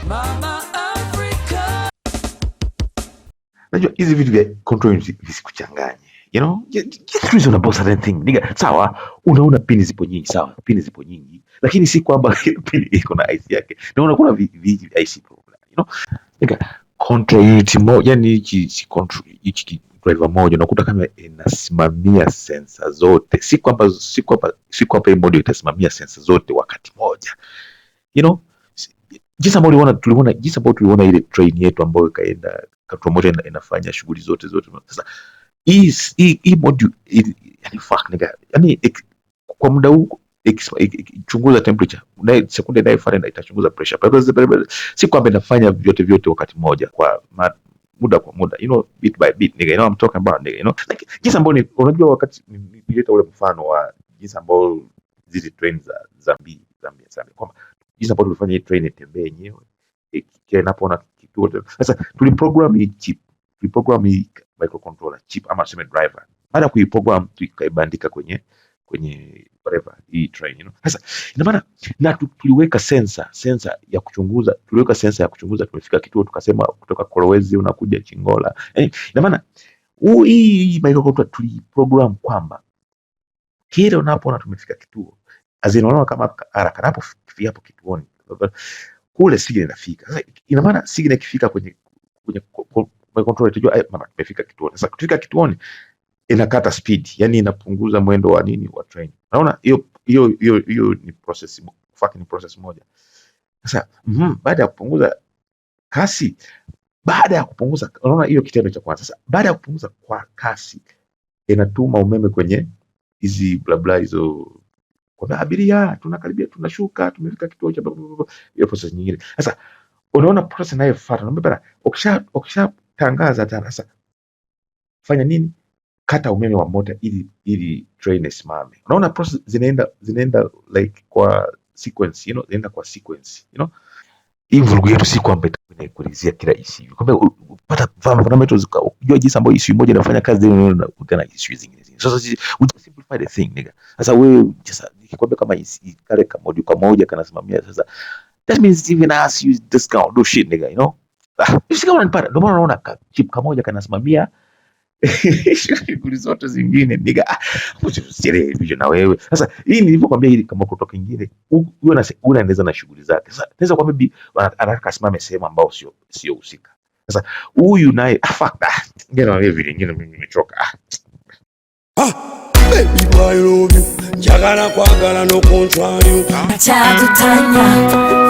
Mama Africa. Najua hizi vitu vya control visikuchanganye. You know, just reason about certain thing. Nigga, sawa, unaona pini zipo nyingi, sawa, pini zipo nyingi. Lakini si kwamba pini iko na IC yake. Naona kuna IC program, you know? Nigga, control unit moja, yani hichi control hichi driver moja unakuta kama inasimamia sensor zote. Si kwamba hii module itasimamia sensor zote wakati moja. You know, jinsi ambavyo tuliona ile train yetu ambayo ikaenda control moja inafanya shughuli zote. Sasa hii module yani fuck nigga, yani kwa muda huu chunguza temperature sekunde inayofuata itachunguza pressure, si kwamba inafanya vyote wakati moja kwa muda, you know, bit by bit nigga, you know I'm talking about nigga, you know, like jinsi ambavyo unajua wakati nilileta ule mfano wa jinsi ambavyo zile train za Zambia kwamba jinsi ambavyo tulifanya hii train itembee yenyewe inapoona kituo. Sasa tuliprogram hii chip, tuliprogram hii microcontroller chip ama sema driver. Baada ya kuiprogram tukaibandika kwenye whatever hii train, you know. Sasa ina maana na tuliweka sensor ya kuchunguza, tumefika kituo tukasema kutoka Kolwezi unakuja Chingola. Ina maana hii microcontroller tuliprogram kwamba kile unapoona tumefika kituo azinaona kama haraka napo kufika hapo kituoni kule signal inafika. Sasa ina maana signal ikifika kwenye microcontroller itajua mama tumefika kituoni. Sasa kufika kituoni inakata speed, yani inapunguza mwendo wa wa train. Unaona hiyo ni process moja. Sasa baada ya kupunguza kasi, unaona hiyo kitendo cha kwanza. Sasa baada ya kupunguza kwa kasi inatuma umeme kwenye hizi bla hizo kwa abiria, tunakaribia, tunashuka, tumefika kituo cha hiyo process nyingine. Sasa unaona process inayofuata, naomba ukishatangaza tena, sasa fanya nini? Kata umeme wa moto ili train isimame. Unaona process zinaenda like kwa sequence, you know, zinaenda kwa sequence, you know. Hii vurugu yetu si kwamba inakulizia kila issue. Kwamba upata fundamentals unajua jinsi ambayo issue moja inafanya kazi na tena issue zingine. Sasa we just simplify the thing nigga. Sasa wewe just nikwambia kama kale kamodi kwa moja kanasimamia, sasa that means even us use discount do shit nigga, you know. Usika unanipata, ndio maana unaona chip kamoja kanasimamia shughuli zote zingine nigga. Usielewe hivi na wewe. Sasa hii nilivyokuambia hili kama kutoka kingine huyo unaendeleza na shughuli zake. Sasa naweza kwambia anataka simame sehemu ambao sio husika. Sasa huyu naye fuck that. Ngine na hivi vingine mimi nimechoka. Baby boy love you, njagala kwagala no contrary. Cha tutanya